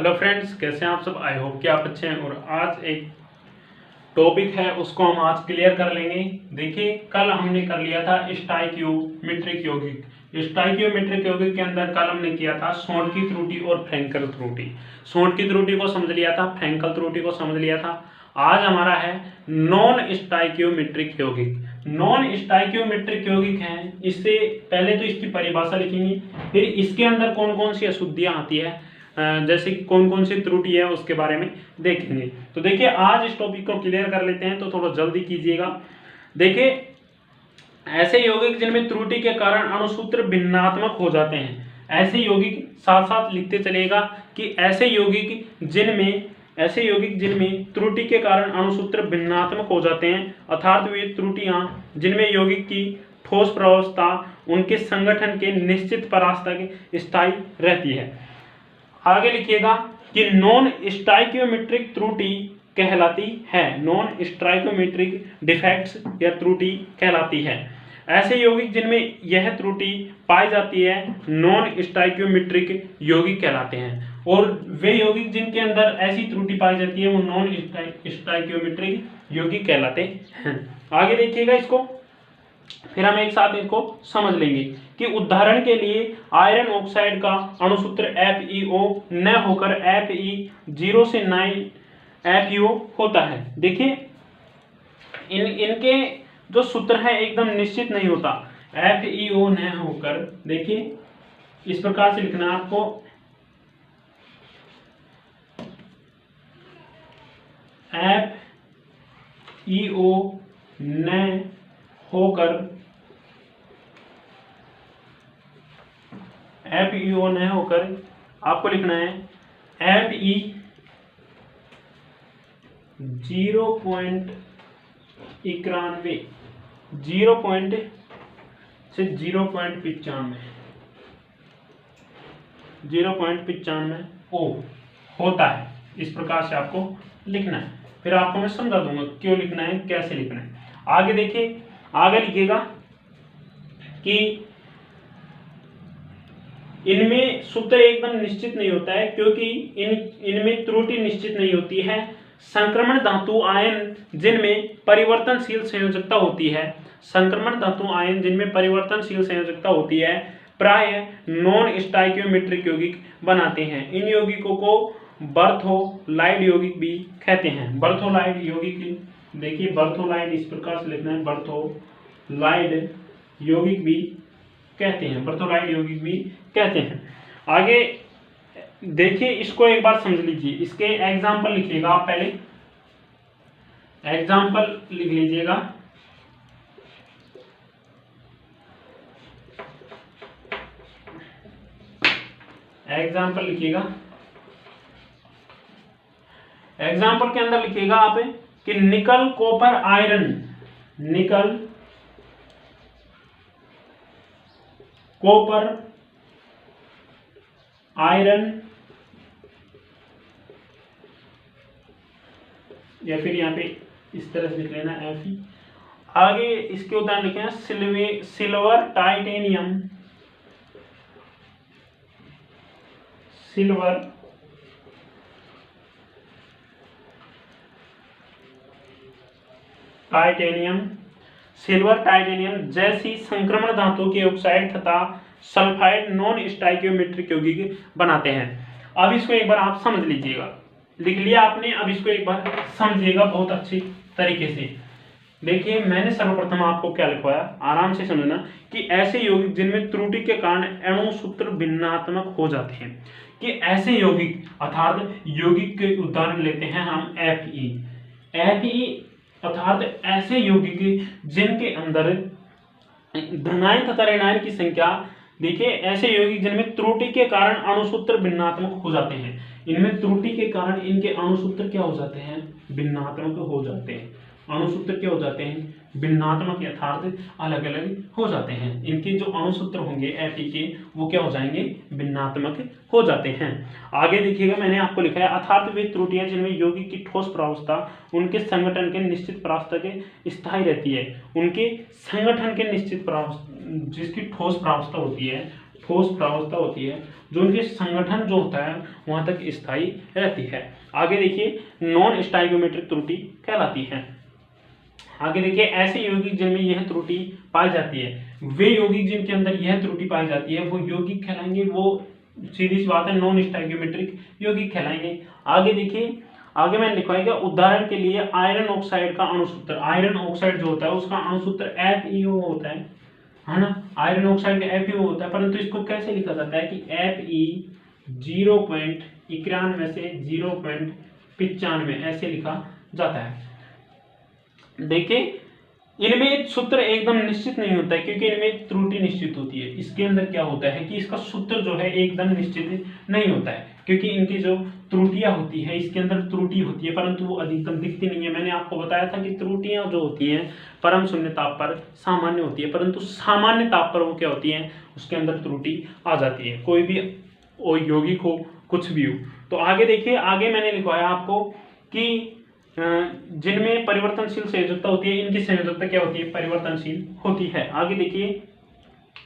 Hello friends, कैसे हैं आप सब। आई होप कि आप अच्छे हैं। और आज एक टॉपिक है उसको हम आज क्लियर कर लेंगे। देखिए, कल हमने कर लिया था स्टोइकियोमेट्रिक यौगिक। स्टोइकियोमेट्रिक यौगिक के अंदर कल हमने किया था शोरकी त्रुटि और फ्रैंकल त्रुटि। शोरकी त्रुटि को समझ लिया था, फ्रैंकल त्रुटि को समझ लिया था। आज हमारा है नॉन स्टोइकियोमेट्रिक यौगिक। नॉन स्टोइकियोमेट्रिक यौगिक है, इससे पहले तो इसकी परिभाषा लिखेंगे, फिर इसके अंदर कौन कौन सी अशुद्धियां आती है, जैसे कि कौन कौन सी त्रुटि है उसके बारे में देखेंगे। तो देखिए, आज इस टॉपिक को क्लियर कर लेते हैं, तो थोड़ा जल्दी कीजिएगा। देखिए, ऐसे यौगिक जिनमें त्रुटि के कारण अणुसूत्र भिन्नात्मक हो जाते हैं, ऐसे यौगिक साथ साथ लिखते चलेगा कि ऐसे यौगिक जिनमें त्रुटि के कारण अणुसूत्र भिन्नात्मक हो जाते हैं, अर्थात वे त्रुटियां जिनमें यौगिक की ठोस प्रावस्था उनके संगठन के निश्चित परावस्था की स्थायी रहती है। आगे लिखिएगा कि नॉन स्टोइकियोमेट्रिक त्रुटि कहलाती है, नॉन स्टोइकियोमेट्रिक डिफेक्ट्स या त्रुटि कहलाती है। ऐसे यौगिक जिनमें यह त्रुटि पाई जाती है नॉन स्टोइकियोमेट्रिक यौगिक कहलाते हैं, और वे यौगिक जिनके अंदर ऐसी त्रुटि पाई जाती है वो नॉन स्टोइकियोमेट्रिक यौगिक कहलाते हैं। आगे देखिएगा इसको, फिर हम एक साथ इसको समझ लेंगे कि उदाहरण के लिए आयरन ऑक्साइड का अणुसूत्र FeO न होकर Fe0 से 9 FeO होता है। देखिए, इनके जो सूत्र है एकदम निश्चित नहीं होता। FeO न होकर, देखिए इस प्रकार से लिखना है आपको, FeO न होकर, FeO न होकर आपको लिखना है Fe 0.91 से 0.95 O होता है। इस प्रकार से आपको लिखना है, फिर आपको मैं समझा दूंगा क्यों लिखना है, कैसे लिखना है। आगे देखिए, आगे लिखिएगा कि इनमें सूत्र एकदम निश्चित नहीं होता है, क्योंकि इनमें त्रुटि निश्चित नहीं होती है। संक्रमण धातु आयन जिनमें परिवर्तनशील संयोजकता होती है, संक्रमण धातु आयन जिनमें परिवर्तनशील संयोजकता होती है, प्राय नॉन स्टोइकियोमेट्रिक यौगिक बनाते हैं। इन यौगिकों को बर्थोलाइड यौगिक भी कहते हैं। बर्थोलाइड यौगिक, देखिए बर्थोलाइड इस प्रकार से लिखना है, बर्थोलाइड यौगिक भी कहते हैं, बर्थोलाइड यौगिक भी कहते हैं। आगे देखिए, इसको एक बार समझ लीजिए, इसके एग्जाम्पल लिखिएगा। आप पहले एग्जाम्पल लिख लीजिएगा। एग्जाम्पल लिखिएगा, एग्जाम्पल के अंदर लिखिएगा आप कि निकल कॉपर आयरन, निकल कॉपर आयरन, या फिर यहाँ पे इस तरह से लिख लेना Fe। आगे इसके उदाहरण लिखे हैं सिल्वर टाइटेनियम, सिल्वर टाइटेनियम जैसी संक्रमण धातु के ऑक्साइड तथा सल्फाइड नॉन स्टोइकियोमेट्रिक यौगिक बनाते हैं। अब इसको एक बार आप समझ लीजिएगा, लिख लिया आपने, अब इसको एक बार समझिएगा बहुत अच्छी तरीके से। देखिए, मैंने सर्वप्रथम आपको क्या लिखवाया, आराम से समझना कि ऐसे यौगिक जिनमें त्रुटि के कारण अणुसूत्र भिन्नात्मक हो जाते हैं, कि ऐसे यौगिक अर्थात यौगिक के उदाहरण लेते हैं हम Fe अर्थात ऐसे यौगिक जिनके अंदर धनायन तथा ऋणायन की संख्या, देखिए ऐसे यौगिक जिनमें त्रुटि के कारण अणुसूत्र भिन्नात्मक हो जाते हैं, इनमें त्रुटि के कारण इनके अणुसूत्र क्या हो जाते हैं, भिन्नात्मक हो जाते हैं। अणुसूत्र क्या हो जाते हैं, भिन्नात्मक अर्थात अलग अलग हो जाते हैं। इनके जो अणुसूत्र होंगे Fe के, वो क्या हो जाएंगे, भिन्नात्मक हो जाते हैं। आगे देखिएगा, मैंने आपको लिखा है अर्थात वे त्रुटियां जिनमें यौगिक की ठोस प्रावस्था उनके संगठन के निश्चित प्रावस्था के स्थायी रहती है। उनके संगठन के निश्चित प्रावस्था, जिसकी ठोस प्रावस्था होती है ठोस प्रावस्था होती है, जो उनके संगठन जो होता है वहां तक स्थायी रहती है। आगे देखिए नॉन स्टाइकियोमेट्रिक त्रुटि कहलाती है। आगे देखिए ऐसे यौगिक जिनमें यह त्रुटि पाई जाती है, वे यौगिक जिनके अंदर यह त्रुटि पाई जाती है वो यौगिक कहलाएंगे, वो सीधी सी बात है नॉन स्टाइकियोमेट्रिक यौगिक कहलाएंगे। आगे देखिए, आगे मैंने लिखवाएगा उदाहरण के लिए आयरन ऑक्साइड का अणुसूत्र, आयरन ऑक्साइड जो होता है उसका अणुसूत्र FeO होता है ना, आयरन ऑक्साइड का FeO होता है, परंतु इसको कैसे लिखा जाता है कि Fe 0.91 से 0.95 ऐसे लिखा जाता है। देखिए इनमें सूत्र एकदम निश्चित नहीं होता है क्योंकि इनमें त्रुटि निश्चित होती है। इसके अंदर क्या होता है कि इसका सूत्र जो है एकदम निश्चित नहीं होता है क्योंकि इनकी जो त्रुटियां होती है इसके अंदर त्रुटि होती है, परंतु वो अधिकतम दिखती नहीं है। मैंने आपको बताया था कि त्रुटियां जो होती हैं परम शून्य ताप पर सामान्य होती है, परंतु सामान्य ताप पर वो क्या होती है, उसके अंदर त्रुटि आ जाती है, कोई भी यौगिक हो कुछ भी हो। तो आगे देखिए, आगे मैंने लिखवाया आपको कि जिनमें परिवर्तनशील संयोजकता होती है, इनकी संयोजकता क्या होती है, परिवर्तनशील होती है। आगे देखिए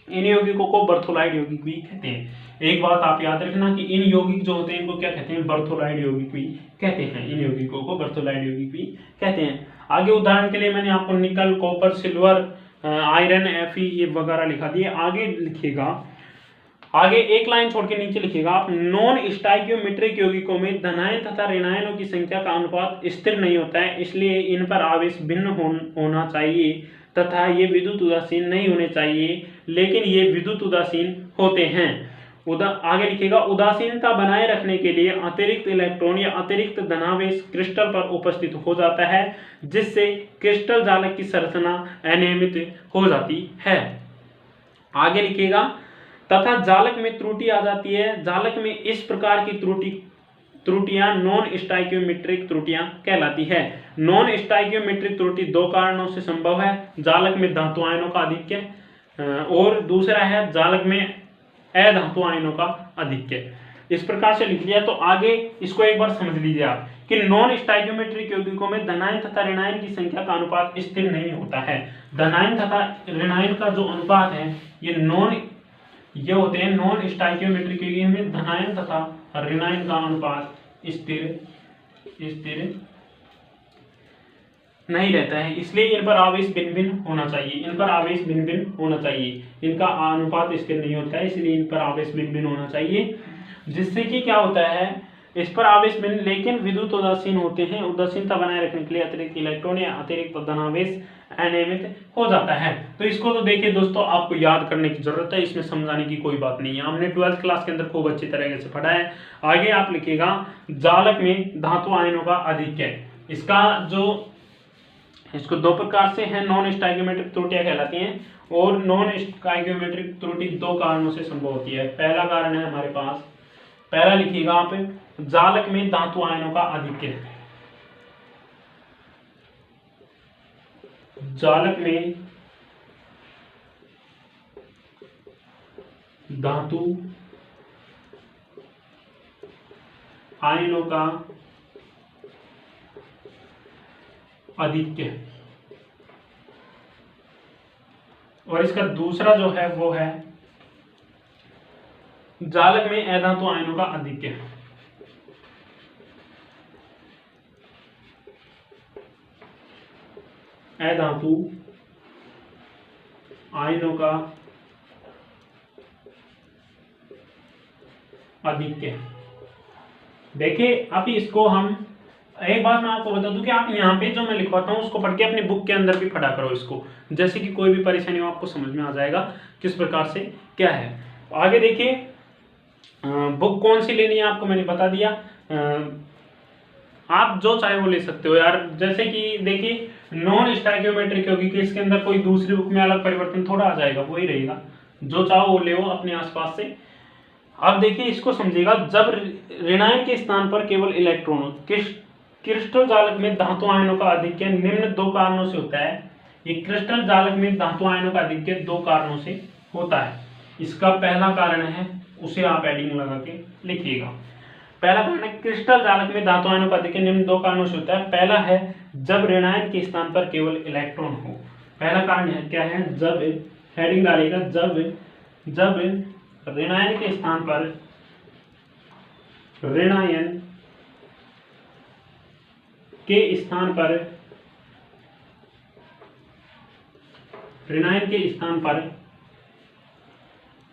इन यौगिकों को बर्थोलाइड यौगिक भी कहते हैं। एक बात आप याद रखना कि इन यौगिक जो होते हैं इनको क्या कहते हैं, बर्थोलाइड यौगिक भी कहते हैं। इन यौगिकों को बर्थोलाइड यौगिक भी कहते हैं। आगे उदाहरण के लिए मैंने आपको निकल, कॉपर, सिल्वर, आयरन, Fe ये वगैरह लिखा दिए। आगे लिखिएगा, आगे एक लाइन छोड़ के नीचे लिखिएगा आप, नॉन स्टाइकियोमेट्रिक यौगिकों में धनायन तथा ऋणायनों की संख्या का अनुपात स्थिर नहीं होता है, इसलिए इन पर आवेश भिन्न होना चाहिए तथा ये विद्युत उदासीन नहीं होने चाहिए, लेकिन ये विद्युत उदासीन होते हैं। आगे लिखिएगा, उदासीनता बनाए रखने के लिए अतिरिक्त इलेक्ट्रॉन या अतिरिक्त धनावेश क्रिस्टल पर उपस्थित हो जाता है, जिससे क्रिस्टल जालक की संरचना अनियमित हो जाती है। आगे लिखिएगा, तथा जालक में त्रुटि आ जाती है। जालक में इस प्रकार की त्रुटियां नॉन स्टाइकियोमेट्रिक त्रुटियां कहलाती है। नॉन स्टाइकियोमेट्रिक त्रुटि दो कारणों से संभव है, जालक में धातु आयनों का आधिक्य और दूसरा है जालक में अधातु आयनों का आधिक्य। इस प्रकार से लिख लिया। तो आगे इसको एक बार समझ लीजिए आप कि नॉन स्टाइकियोमेट्रिक यौगिकों में धनायन तथा ऋणायन की संख्या का अनुपात स्थिर नहीं होता है। धनायन तथा ऋणायन का जो अनुपात है ये होते हैं नॉन स्टाइकियोमेट्रिक यौगिक में धनायन तथा ऋणायन का अनुपात स्थिर नहीं रहता है, इसलिए इन पर आवेश भिन्न भिन्न होना चाहिए। इन पर आवेश भिन्न भिन्न होना चाहिए, इनका अनुपात स्थिर नहीं होता है, इसलिए इन पर आवेश भिन्न भिन्न होना चाहिए, जिससे कि क्या होता है, इस पर आवेश भिन्न लेकिन विद्युत उदासीन होते हैं। उदासीनता बनाए रखने के लिए अतिरिक्त इलेक्ट्रॉन या अतिरिक्त धनावेश अनियमित हो जाता है। तो इसको तो देखिए दोस्तों आपको याद करने की जरूरत है, इसमें समझाने की कोई बात नहीं है, हमने 12th क्लास के अंदर खूब अच्छी तरीके से पढ़ा है। आगे आप लिखिएगा, जालक में धातु आयनों का आधिक्य, इसको दो प्रकार से है, नॉन स्टाइकियोमेट्रिक त्रुटियां कहलाती हैं और नॉन स्टाइकियोमेट्रिक त्रुटि दो कारणों से संभव होती है। पहला कारण है हमारे पास, पहला लिखिएगा आप, जालक में धातु आयनों का आधिक्य। जालक में धातु आयनों का आधिक्य, और इसका दूसरा जो है वो है जालक में अधातु आयनों का आधिक्य। अधातु आयनों का आधिक्य। देखिए अभी इसको हम, एक बात मैं आपको बता दूं कि आप यहाँ पे जो मैं लिखवाता हूँ उसको पढ़ के अपनी बुक के अंदर भी पढ़ा करो इसको, जैसे कि कोई भी परेशानी हो आपको समझ में आ जाएगा किस प्रकार से क्या है। आगे देखिए, बुक कौन सी लेनी है आपको मैंने बता दिया, आप जो चाहे वो ले सकते हो यार। जैसे कि देखिए नॉन स्टाइकियोमेट्रिक यौगिक के इसके अंदर कोई दूसरी बुक में अलग परिवर्तन थोड़ा आ जाएगा, वही रहेगा, जो चाहो वो ले अपने आसपास से। अब देखिए इसको समझिएगा, जब ऋणायन के स्थान पर केवल इलेक्ट्रॉन, क्रिस्टल जालक में धातु आयनों का आधिक्य निम्न दो कारणों से होता है। ये क्रिस्टल जालक में धातु आयनों का आधिक्य दो कारणों से होता है। इसका पहला कारण है, उसे आप एडिंग लगा के लिखिएगा। पहला कारण है क्रिस्टल जालक में धातु आयनों का आधिक्य निम्न दो कारणों से होता है। पहला है जब ऋणायन के स्थान पर केवल इलेक्ट्रॉन हो। पहला कारण है क्या है, जब हेडिंग डालेगा, जब ऋणायन के स्थान पर ऋणायन के स्थान पर ऋणायन के स्थान पर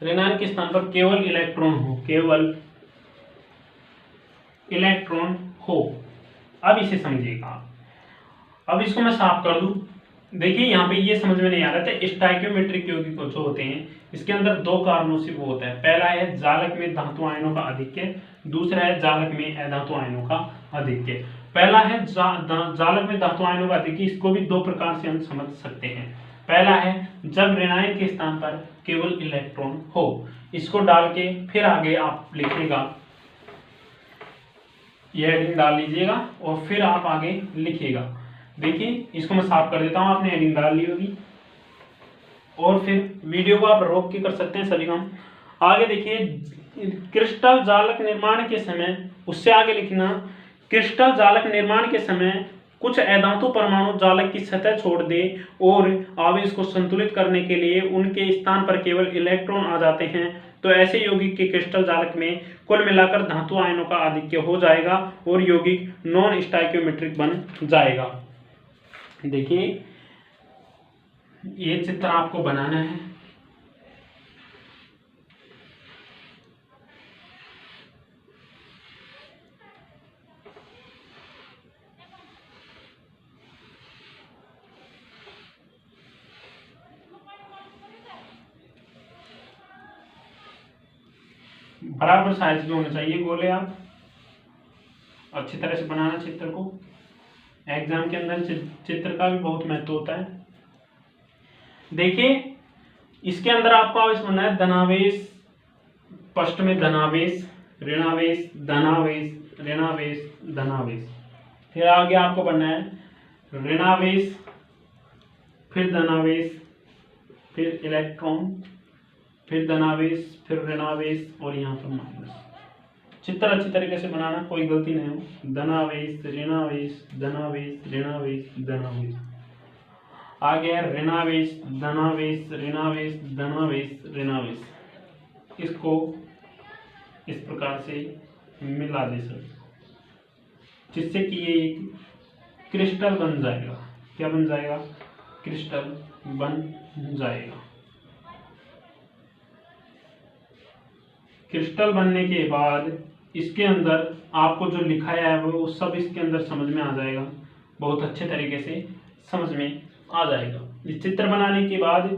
ऋणायन के स्थान पर केवल इलेक्ट्रॉन हो, केवल इलेक्ट्रॉन हो। अब इसे समझिएगा। अब इसको मैं साफ कर दूं। देखिए यहाँ पे ये समझ में नहीं आ रहा था। स्टोइकियोमेट्रिक यौगिक जो होते हैं इसके अंदर दो कारणों से वो होता है। पहला है जालक में धातु आयनों का आधिक्य, दूसरा है जालक में अधातु आयनों का आधिक्य। पहला है जालक में धातु आयनों का आधिक्य, इसको भी दो प्रकार से हम समझ सकते हैं। पहला है जब ऋणायन के स्थान पर केवल इलेक्ट्रॉन हो। इसको डाल के फिर आगे आप लिखिएगा, यह हेडिंग डाल लीजिएगा और फिर आप आगे लिखिएगा। देखिए इसको मैं साफ कर देता हूं, आपने हेडिंग डाल ली होगी और फिर वीडियो को आप रोक के कर सकते हैं सभी काम। आगे देखिए क्रिस्टल जालक निर्माण के समय, उससे आगे लिखना, क्रिस्टल जालक निर्माण के समय कुछ अधातु परमाणु जालक की सतह छोड़ दे और आवेश को संतुलित करने के लिए उनके स्थान पर केवल इलेक्ट्रॉन आ जाते हैं, तो ऐसे यौगिक के क्रिस्टल जालक में कुल मिलाकर धातु आयनों का आधिक्य हो जाएगा और यौगिक नॉन स्टोइकियोमेट्रिक बन जाएगा। देखिए ये चित्र आपको बनाना है। बराबर साइज में होना चाहिए गोले। आप अच्छी तरह से बनाना चित्र को। एग्जाम के अंदर चित्र का भी बहुत महत्व होता है। देखिए इसके अंदर आपको आवेश बनना है धनावेश, फर्स्ट में धनावेश, ऋणावेश, धनावेश, ऋणावेश, धनावेश। फिर आगे आपको बनना है ऋणावेश, फिर धनावेश, फिर इलेक्ट्रॉन, फिर धनावेश, फिर ऋणावेश और यहाँ पर माइनस। चित्र अच्छी तरीके से बनाना, कोई गलती नहीं हो। धनावेश, ऋणावेश, धनावेश, ऋणावेश, धनावेश। आगे ऋणावेश, धनावेश, ऋणावेश, धनावेश, ऋणावेश। इसको इस प्रकार से मिला दे सर, जिससे कि ये एक क्रिस्टल बन जाएगा। क्या बन जाएगा? क्रिस्टल बन जाएगा। क्रिस्टल बनने के बाद इसके अंदर आपको जो लिखाया है वो सब इसके अंदर समझ में आ जाएगा, बहुत अच्छे तरीके से समझ में आ जाएगा। इस चित्र बनाने के बाद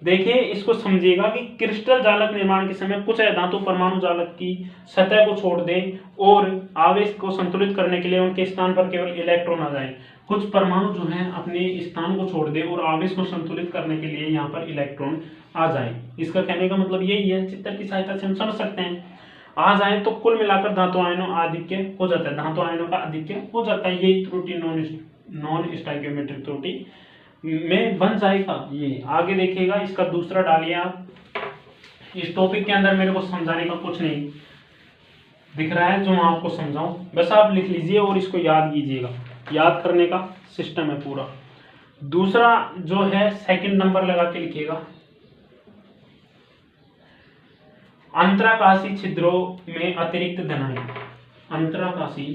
देखिए इसको समझिएगा कि क्रिस्टल जालक निर्माण के समय कुछ अधातु परमाणु जालक की सतह को छोड़ दें और आवेश को संतुलित करने के लिए उनके स्थान पर केवल इलेक्ट्रॉन आ जाए। कुछ परमाणु जो हैं अपने स्थान को छोड़ दे और आवेश को संतुलित करने के लिए यहाँ पर इलेक्ट्रॉन आ जाए। इसका कहने का मतलब यही है, चित्र की सहायता से हम समझ सकते हैं। आ जाए तो कुल मिलाकर धातु आयनों आधिक्य हो जाता है, धातु आयनों का आधिक्य हो जाता है। यही त्रुटि नॉन स्टोइकियोमेट्रिक त्रुटि में बन जाएगा। ये आगे देखिएगा, इसका दूसरा डालिए आप। इस टॉपिक के अंदर मेरे को समझाने का कुछ नहीं दिख रहा है जो मैं आपको समझाऊं, बस आप लिख लीजिए और इसको याद कीजिएगा। याद करने का सिस्टम है पूरा। दूसरा जो है सेकंड नंबर लगा के लिखिएगा, अंतराकाशी छिद्रों में अतिरिक्त धनायन। अंतराकाशी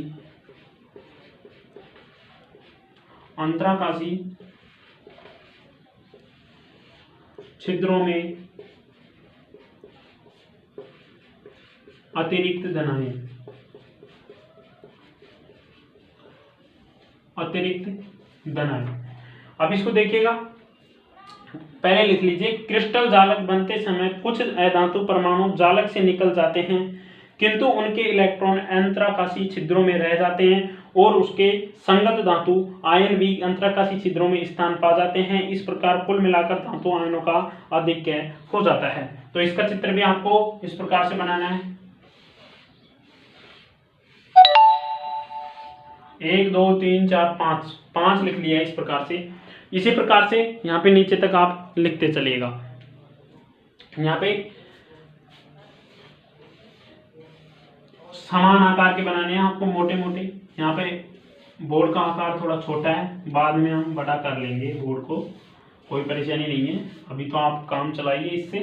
छिद्रों में अतिरिक्त धनायन। अब इसको देखिएगा, पहले लिख लीजिए, क्रिस्टल जालक बनते समय कुछ अधातु परमाणु जालक से निकल जाते हैं किंतु उनके इलेक्ट्रॉन अंतराकाशी छिद्रों में रह जाते हैं और उसके संगत धातु आयन भी अंतराकाशी छिद्रों में स्थान पा जाते हैं। इस प्रकार कुल मिलाकर धातु आयनों का आधिक्य हो जाता है। तो इसका चित्र भी आपको इस प्रकार से बनाना है। 1 2 3 4 5 लिख लिया इस प्रकार से। इसी प्रकार से यहाँ पे नीचे तक आप लिखते चलिएगा। यहाँ पे समान आकार के बनाने हैं आपको, मोटे मोटे। यहाँ पे बोर्ड का आकार थोड़ा छोटा है, बाद में हम बड़ा कर लेंगे बोर्ड को, कोई परेशानी नहीं है। अभी तो आप काम चलाइए इससे,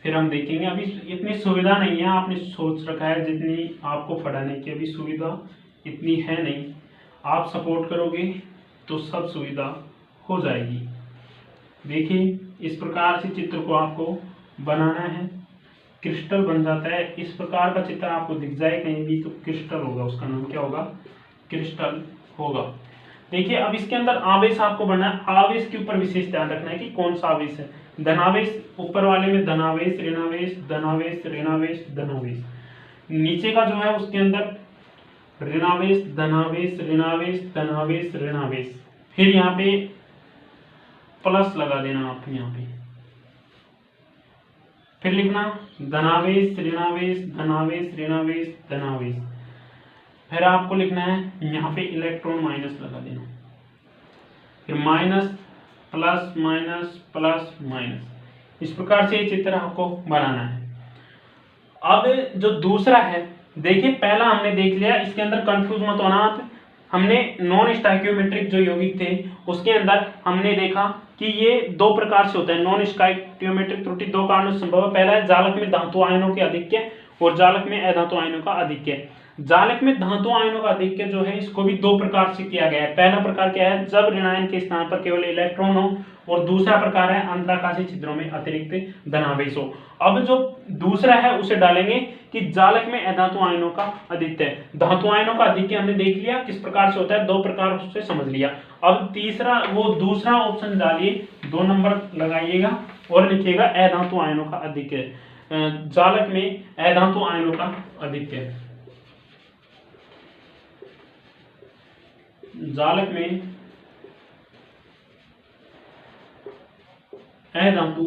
फिर हम देखेंगे। अभी इतनी सुविधा नहीं है, आपने सोच रखा है जितनी आपको पढ़ाने की अभी सुविधा इतनी है नहीं। आप सपोर्ट करोगे तो सब सुविधा हो जाएगी। देखिए इस प्रकार से चित्र को आपको बनाना है, क्रिस्टल बन जाता है। इस प्रकार का चित्र आपको दिख जाए कहीं भी तो क्रिस्टल होगा, उसका नाम क्या होगा, क्रिस्टल होगा। देखिए अब इसके अंदर आवेश आपको बनना है। आवेश के ऊपर विशेष ध्यान रखना है कि कौन सा आवेश है। धनावेश ऊपर वाले में धनावेश ऋणावेश धनावेश ऋणावेश धनावेश, नीचे का जो है उसके अंदर ऋणावेश धनावेश ऋणावेश धनावेश ऋणावेश। फिर यहाँ पे प्लस लगा देना आप यहाँ पे, फिर लिखना धनावेश ऋणावेश धनावेश ऋणावेश धनावेश। फिर आपको लिखना है यहाँ पे इलेक्ट्रॉन माइनस लगा देना, फिर minus plus minus plus minus. इस प्रकार से ये चित्र आपको बनाना है। अब जो दूसरा है, देखिए पहला हमने देख लिया, इसके अंदर कंफ्यूज मत होना आप। हमने नॉन स्टाइकियोमेट्रिक जो यौगिक थे उसके अंदर हमने देखा कि ये दो प्रकार से होता है। नॉन स्टाइकियोमेट्रिक त्रुटि दो कारणों से संभव है। पहला है जालक में धातु आयनों के आधिक्य और जालक में अधातु आयनों का आधिक्य। जालक में धातु आयनों का आधिक्य जो है इसको भी दो प्रकार से किया गया है। पहला प्रकार क्या है, जब ऋणायन के स्थान पर केवल इलेक्ट्रॉन हो, और दूसरा प्रकार है अंतराकाशीय छिद्रों में अतिरिक्त धनावेश हो। अब जो दूसरा है उसे डालेंगे कि जालक में अधातु आयनों का आधिक्य। धातु आयनों का आधिक्य हमने देख लिया किस प्रकार से होता है, दो प्रकार से समझ लिया। अब तीसरा वो दूसरा ऑप्शन डालिए, 2 नंबर लगाइएगा और लिखिएगा अधातु आयनों का आधिक्य। जालक में अधातु आयनों का आधिक्य, जालक में अधातु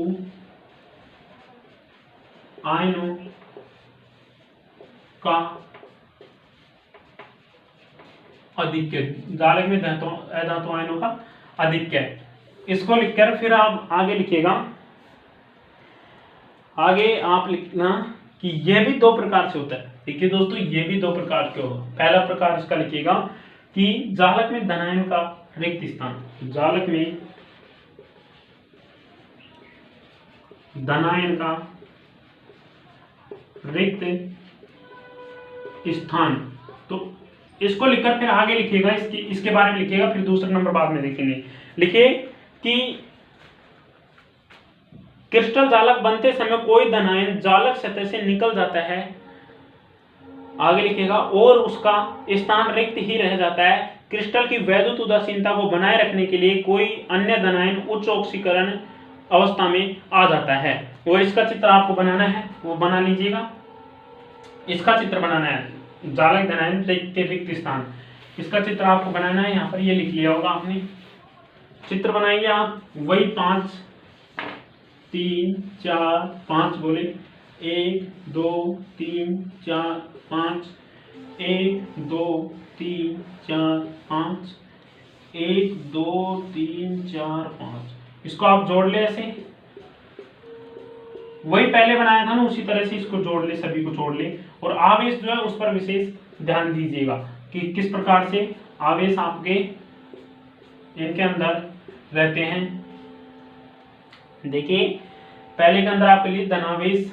आयनों का आधिक्य, जालक में अधातु आयनों का आधिक्य। इसको लिखकर फिर आप आगे लिखिएगा, आगे आप लिखना कि यह भी दो प्रकार से होता है। देखिए दोस्तों ये भी दो प्रकार के होगा। पहला प्रकार इसका लिखिएगा कि जालक में धनायन का रिक्त स्थान, जालक में धनायन का रिक्त स्थान। तो इसको लिखकर फिर आगे लिखिएगा, इसके बारे में लिखिएगा, फिर दूसरा नंबर बाद में देखेंगे। लिखिए कि क्रिस्टल जालक बनते समय कोई धनायन जालक सतह से निकल जाता है, आगे लिखिएगा, और उसका स्थान रिक्त ही रह जाता है। क्रिस्टल की वैद्युत उदासीनता को बनाए रखने के लिए कोई अन्य धनायन उच्च ऑक्सीकरण अवस्था में आ जाता है। और इसका चित्र आपको बनाना है, वो बना लीजिएगा। इसका चित्र बनाना है जालक धनायन के रिक्त स्थान, इसका चित्र आपको बनाना है। यहाँ पर ये लिख लिया होगा आपने, चित्र बनाइए आप। वही 5 3 4 5 बोले, 1 2 3 4 5, 1 2 3 4 5, 1 2 3 4 5। इसको आप जोड़ ले ऐसे, वही पहले बनाया था ना उसी तरह से इसको जोड़ ले, सभी को जोड़ ले। और आवेश जो है उस पर विशेष ध्यान दीजिएगा कि किस प्रकार से आवेश आपके इनके अंदर रहते हैं। देखिए पहले के अंदर आपके लिए धनावेश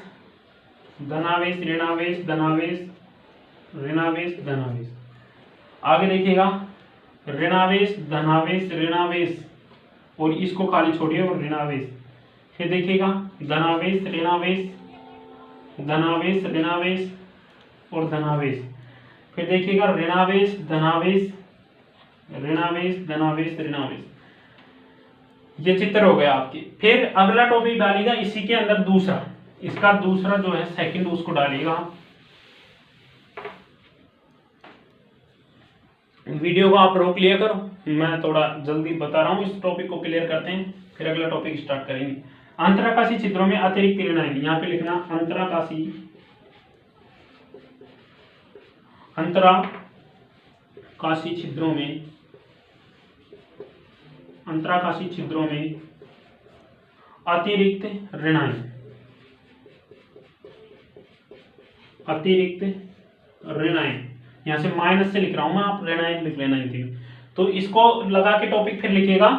धनावेश ऋणावेश धनावेश ऋणावेश धनावेश, आगे देखिएगा ऋणावेश धनावेश ऋणावेश, और इसको खाली छोड़िए और ऋणावेश। फिर देखिएगा धनावेश ऋणावेश धनावेश ऋणावेश और धनावेश। फिर देखिएगा ऋणावेश धनावेश ऋणावेश धनावेश ऋणावेश। ये चित्र हो गया आपके। फिर अगला टॉपिक डालिएगा इसी के अंदर दूसरा, इसका दूसरा जो है सेकंड उसको डालिएगा। वीडियो को आप रोक लिया करो, मैं थोड़ा जल्दी बता रहा हूँ। इस टॉपिक को क्लियर करते हैं फिर अगला टॉपिक स्टार्ट करेंगे। अंतराकाशी छिद्रों में अतिरिक्त ऋणायन, यहाँ पे लिखना अंतराकाशी छिद्रों में अंतराकाशी छिद्रों में अतिरिक्त ऋणायन यहाँ से माइनस से लिख रहा हूं मैं, आप ऋणायन लिख लेना इनके। तो इसको लगा के टॉपिक फिर लिखिएगा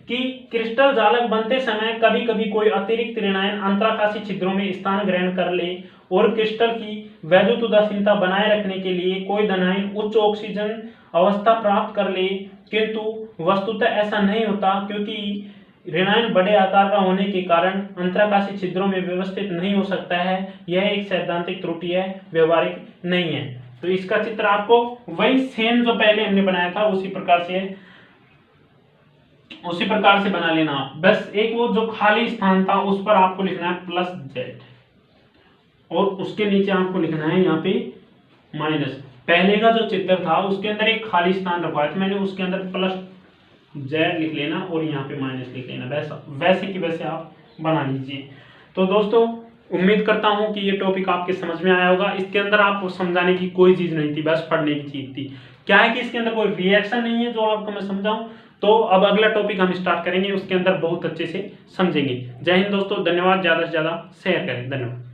कि क्रिस्टल जालक बनते समय कभी कभी कोई अतिरिक्त ऋणायन अंतराकाशीय छिद्रों में स्थान ग्रहण कर ले और क्रिस्टल की वैद्युत उदासीनता बनाए रखने के लिए कोई धनायन उच्च ऑक्सीजन अवस्था प्राप्त कर ले, किंतु वस्तुतः ऐसा नहीं होता, क्योंकि ऋणायन बड़े आकार का होने के कारण अंतराकाशीय छिद्रों में व्यवस्थित नहीं हो सकता है। यह एक सैद्धांतिक त्रुटि है, व्यवहारिक नहीं है। तो इसका चित्र आपको वही सेम जो पहले हमने बनाया था उसी प्रकार से बना लेना। बस एक वो जो खाली स्थान था उस पर आपको लिखना है +z और उसके नीचे आपको लिखना है यहाँ पे माइनस। पहले का जो चित्र था उसके अंदर एक खाली स्थान रखवाया था मैंने, उसके अंदर +z लिख लेना और यहाँ पे माइनस लिख लेना। वैसे की वैसे आप बना लीजिए। तो दोस्तों उम्मीद करता हूँ कि ये टॉपिक आपके समझ में आया होगा। इसके अंदर आपको समझाने की कोई चीज़ नहीं थी, बस पढ़ने की चीज़ थी। क्या है कि इसके अंदर कोई रिएक्शन नहीं है जो आपको मैं समझाऊं। तो अब अगला टॉपिक हम स्टार्ट करेंगे, उसके अंदर बहुत अच्छे से समझेंगे। जय हिंद दोस्तों, धन्यवाद। ज़्यादा से ज़्यादा शेयर करें। धन्यवाद।